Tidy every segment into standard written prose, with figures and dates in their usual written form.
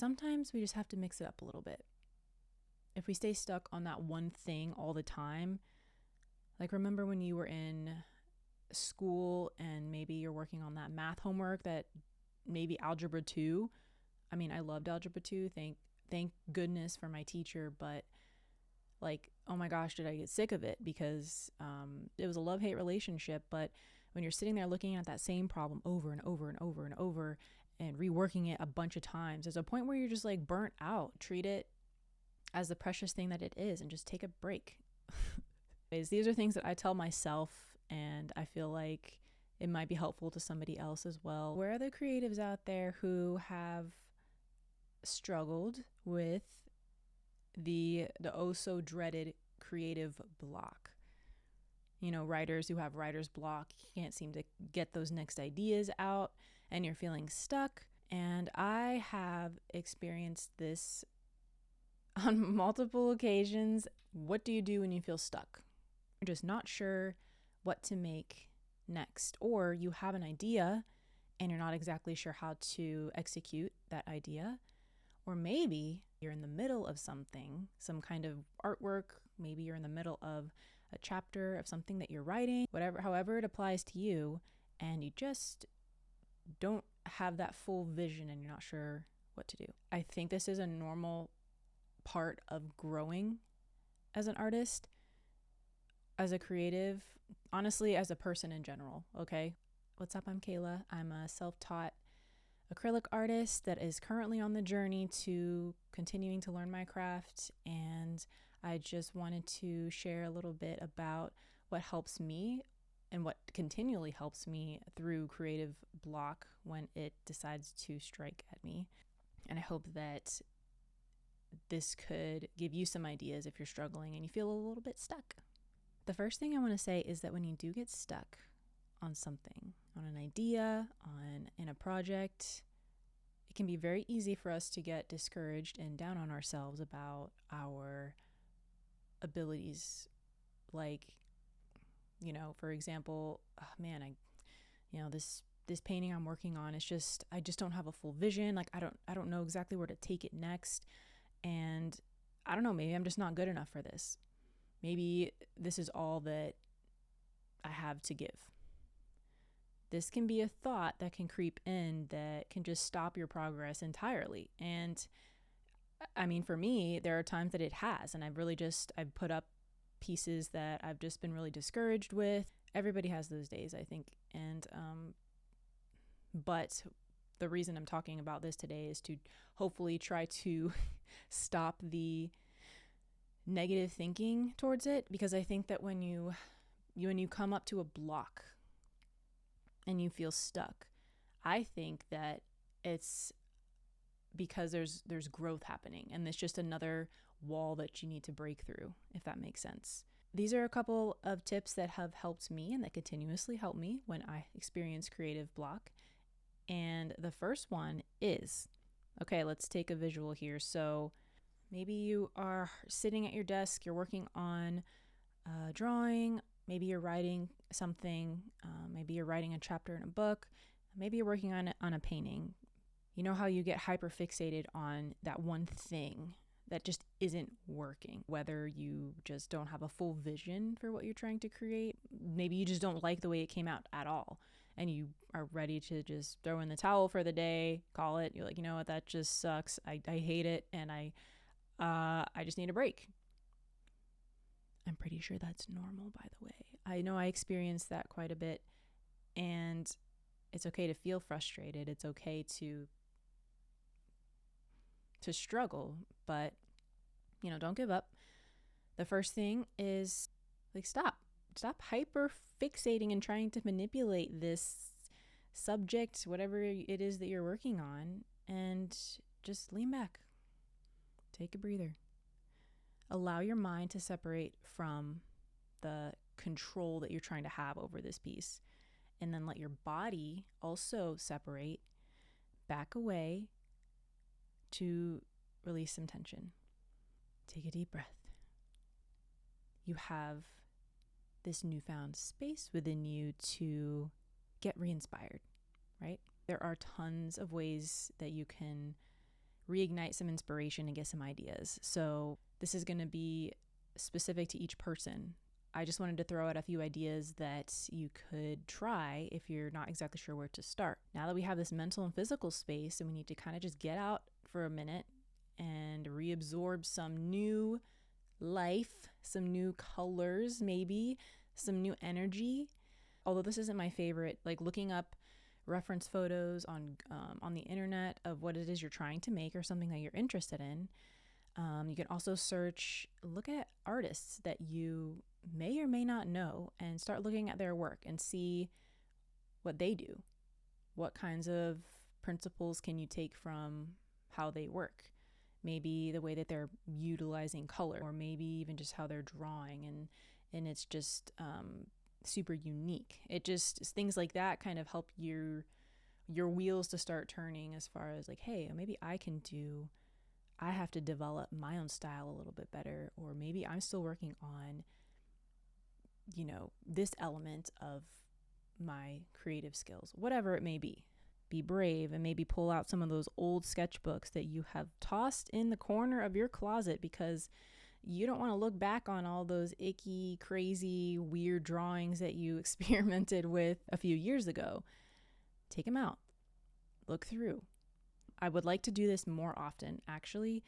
sometimes we just have to mix it up a little bit. If we stay stuck on that one thing all the time, like remember when you were in school and maybe you're working on that math homework, that maybe algebra 2. I mean, I loved algebra 2. Thank goodness for my teacher, but like, oh my gosh, did I get sick of it, because it was a love-hate relationship. But when you're sitting there looking at that same problem over and over and over and over and reworking it a bunch of times, there's a point where you're just like burnt out. Treat it as the precious thing that it is and just take a break. These are things that I tell myself, and I feel like it might be helpful to somebody else as well. Where are the creatives out there who have struggled with the oh so dreaded creative block? You know, writers who have writer's block, you can't seem to get those next ideas out and you're feeling stuck. And I have experienced this on multiple occasions. What do you do when you feel stuck? You're just not sure what to make next, or you have an idea and you're not exactly sure how to execute that idea. Or maybe you're in the middle of something, some kind of artwork. Maybe you're in the middle of a chapter of something that you're writing, however it applies to you, and you just don't have that full vision and you're not sure what to do. I think this is a normal part of growing as an artist, as a creative, honestly, as a person in general, okay? What's up? I'm Kayla. I'm a self-taught acrylic artist that is currently on the journey to continuing to learn my craft, and I just wanted to share a little bit about what helps me and what continually helps me through creative block when it decides to strike at me. And I hope that this could give you some ideas if you're struggling and you feel a little bit stuck. The first thing I want to say is that when you do get stuck on something, on an idea, in a project, it can be very easy for us to get discouraged and down on ourselves about our abilities. Like, you know, for example, this painting I'm working on, I just don't have a full vision. Like, I don't know exactly where to take it next. And I don't know, maybe I'm just not good enough for this. Maybe this is all that I have to give. This can be a thought that can creep in that can just stop your progress entirely. And I mean, for me, there are times that it has, and I've put up pieces that I've just been really discouraged with. Everybody has those days, I think. And, but the reason I'm talking about this today is to hopefully try to stop the negative thinking towards it, because I think that when you come up to a block and you feel stuck, I think that it's because there's growth happening, and it's just another wall that you need to break through, if that makes sense. These are a couple of tips that have helped me and that continuously help me when I experience creative block. And the first one is, okay, let's take a visual here. So maybe you are sitting at your desk, you're working on a drawing, maybe you're writing something, maybe you're writing a chapter in a book, maybe you're working on a painting. You know how you get hyper fixated on that one thing that just isn't working, whether you just don't have a full vision for what you're trying to create. Maybe you just don't like the way it came out at all, and you are ready to just throw in the towel for the day, call it. You're like, you know what, that just sucks. I hate it, and I just need a break. I'm pretty sure that's normal, by the way. I know I experienced that quite a bit, and it's okay to feel frustrated. It's okay to struggle, but, you know, don't give up. The first thing is, like, stop hyper fixating and trying to manipulate this subject, whatever it is that you're working on, and just lean back. Take a breather. Allow your mind to separate from the control that you're trying to have over this piece. And then let your body also separate, back away to release some tension. Take a deep breath. You have this newfound space within you to get re-inspired, right? There are tons of ways that you can reignite some inspiration and get some ideas. So this is going to be specific to each person. I just wanted to throw out a few ideas that you could try if you're not exactly sure where to start. Now that we have this mental and physical space, and we need to kind of just get out for a minute and reabsorb some new life, some new colors, maybe some new energy. Although this isn't my favorite, like looking up reference photos on the internet of what it is you're trying to make or something that you're interested in. You can also look at artists that you may or may not know and start looking at their work and see what they do. What kinds of principles can you take from how they work? Maybe the way that they're utilizing color, or maybe even just how they're drawing, and it's just super unique. It just, things like that kind of help your wheels to start turning as far as like, hey, maybe I have to develop my own style a little bit better, or maybe I'm still working on, this element of my creative skills, whatever it may be. Be brave and maybe pull out some of those old sketchbooks that you have tossed in the corner of your closet because you don't want to look back on all those icky, crazy, weird drawings that you experimented with a few years ago. Take them out. Look through. I would like to do this more often, actually,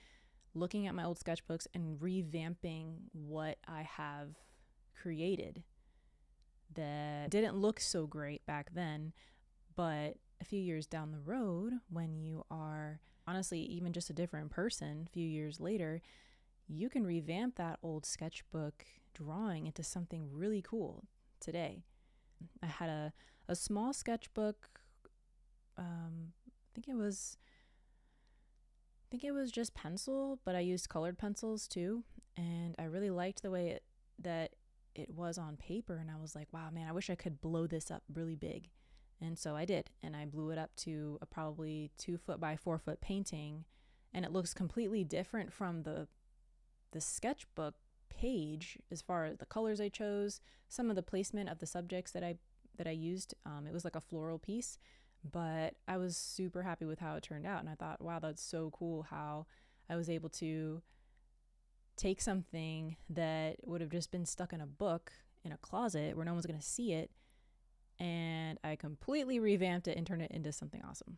looking at my old sketchbooks and revamping what I have created that didn't look so great back then, but a few years down the road, when you are honestly even just a different person a few years later, you can revamp that old sketchbook drawing into something really cool today. I had a small sketchbook. I think it was just pencil, but I used colored pencils too, and I really liked the way that it was on paper, and I was like, wow, man, I wish I could blow this up really big. And so I did, and I blew it up to a probably 2 foot by 4 foot painting, and it looks completely different from the sketchbook page as far as the colors I chose, some of the placement of the subjects that I used. It was like a floral piece, but I was super happy with how it turned out, and I thought, wow, that's so cool how I was able to take something that would have just been stuck in a book in a closet where no one's going to see it, and I completely revamped it and turned it into something awesome.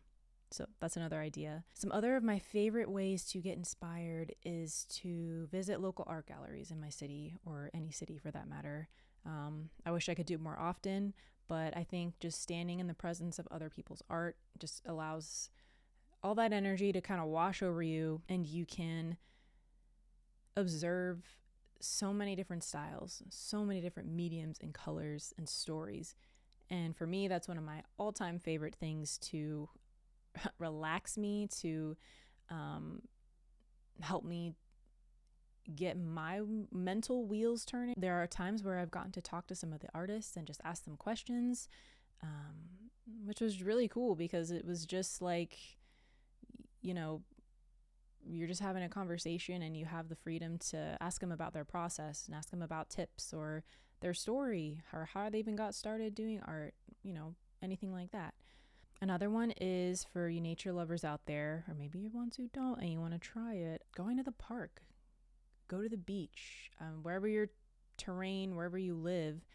So that's another idea. Some other of my favorite ways to get inspired is to visit local art galleries in my city, or any city for that matter. I wish I could do it more often, but I think just standing in the presence of other people's art just allows all that energy to kind of wash over you, and you can observe so many different styles, so many different mediums and colors and stories. And for me, that's one of my all-time favorite things to relax me, to help me get my mental wheels turning. There are times where I've gotten to talk to some of the artists and just ask them questions, which was really cool because it was just like, you're just having a conversation and you have the freedom to ask them about their process and ask them about tips or their story or how they even got started doing art, anything like that. Another one is for you nature lovers out there, or maybe you're ones who don't and you want to try it, going to the park, go to the beach, wherever your terrain, wherever you live.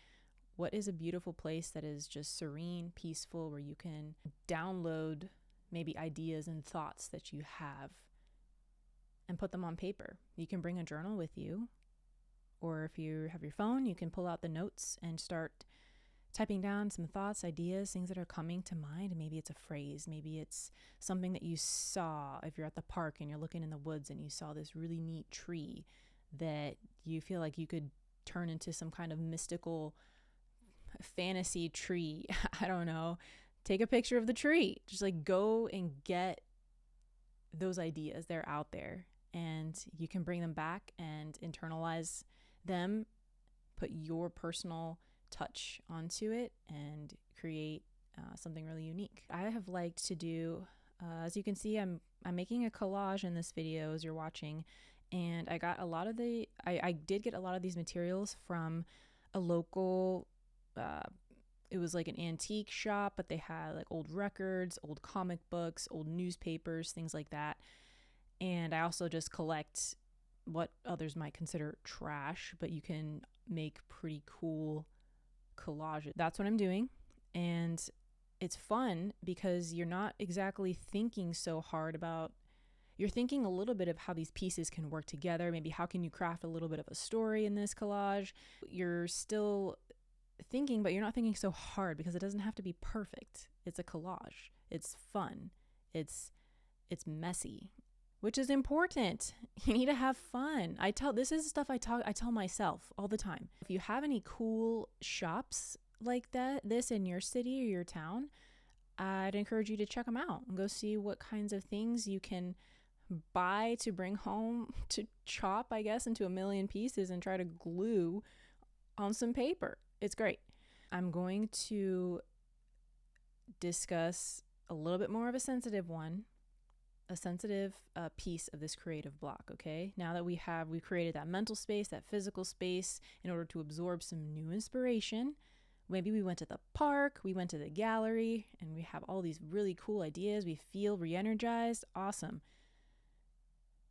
What is a beautiful place that is just serene, peaceful, where you can download maybe ideas and thoughts that you have and put them on paper. You can bring a journal with you, or if you have your phone, you can pull out the notes and start typing down some thoughts, ideas, things that are coming to mind. Maybe it's a phrase, maybe it's something that you saw if you're at the park and you're looking in the woods and you saw this really neat tree that you feel like you could turn into some kind of mystical fantasy tree. I don't know. Take a picture of the tree. Just like go and get those ideas. They're out there and you can bring them back and internalize them, put your personal touch onto it and create something really unique. I have liked to do, as you can see, I'm making a collage in this video as you're watching, and I got a lot of I did get a lot of these materials from a local, it was like an antique shop, but they had like old records, old comic books, old newspapers, things like that. And I also just collect what others might consider trash, but you can make pretty cool collages. That's what I'm doing. And it's fun because you're not exactly thinking so hard about, you're thinking a little bit of how these pieces can work together. Maybe how can you craft a little bit of a story in this collage? You're still thinking, but you're not thinking so hard because it doesn't have to be perfect. It's a collage. It's fun. It's messy, which is important. You need to have fun. This is stuff I tell myself all the time. If you have any cool shops like this in your city or your town, I'd encourage you to check them out and go see what kinds of things you can buy to bring home to chop, I guess, into a million pieces and try to glue on some paper. It's great. I'm going to discuss a little bit more of a sensitive piece of this creative block, okay? Now that we've created that mental space, that physical space in order to absorb some new inspiration. Maybe we went to the park, we went to the gallery, and we have all these really cool ideas. We feel re-energized. Awesome.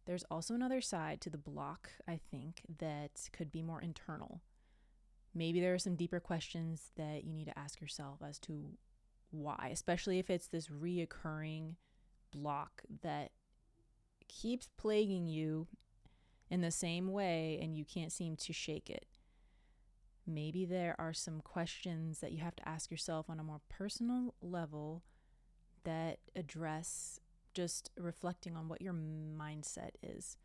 There's also another side to the block, I think, that could be more internal. Maybe there are some deeper questions that you need to ask yourself as to why, especially if it's this reoccurring block that keeps plaguing you in the same way and you can't seem to shake it. Maybe there are some questions that you have to ask yourself on a more personal level that address just reflecting on what your mindset is.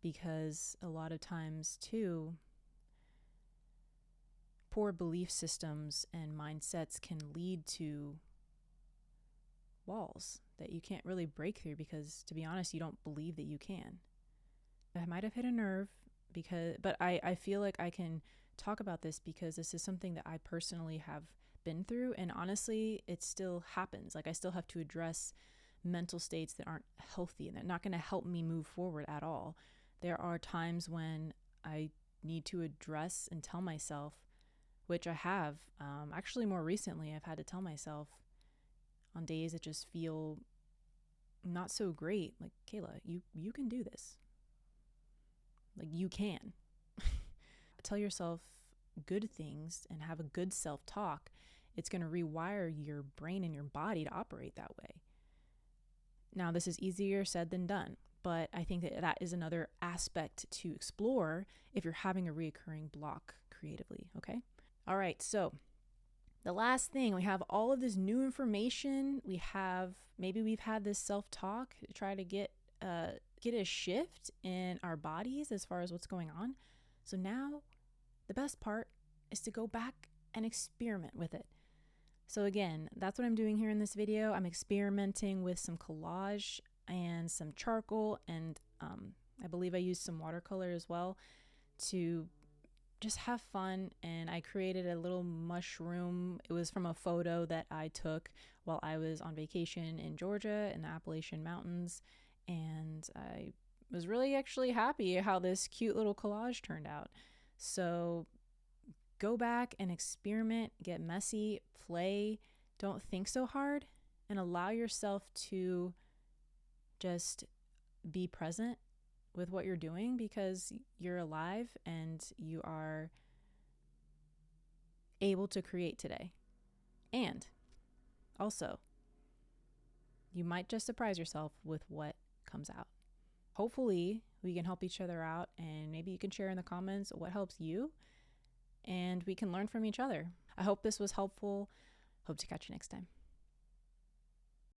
Because a lot of times, too, poor belief systems and mindsets can lead to walls that you can't really break through because, to be honest, you don't believe that you can. I might have hit a nerve but I feel like I can talk about this because this is something that I personally have been through, and honestly, it still happens. Like, I still have to address mental states that aren't healthy and they're not going to help me move forward at all. There are times when I need to address and tell myself, which I have, actually more recently, I've had to tell myself on days that just feel not so great, like, Kayla, you can do this. Like, you can. Tell yourself good things and have a good self-talk. It's going to rewire your brain and your body to operate that way. Now, this is easier said than done, but I think that is another aspect to explore if you're having a reoccurring block creatively, okay? All right, so the last thing, we have all of this new information. Maybe we've had this self-talk to try to get a shift in our bodies as far as what's going on. So now the best part is to go back and experiment with it. So again, that's what I'm doing here in this video. I'm experimenting with some collage and some charcoal, and I believe I used some watercolor as well to just have fun. And I created a little mushroom. It was from a photo that I took while I was on vacation in Georgia in the Appalachian Mountains, and I was really actually happy how this cute little collage turned out. So go back and experiment, get messy, play, don't think so hard, and allow yourself to just be present with what you're doing because you're alive and you are able to create today. And also, you might just surprise yourself with what comes out. Hopefully, we can help each other out, and maybe you can share in the comments what helps you, and we can learn from each other. I hope this was helpful. Hope to catch you next time.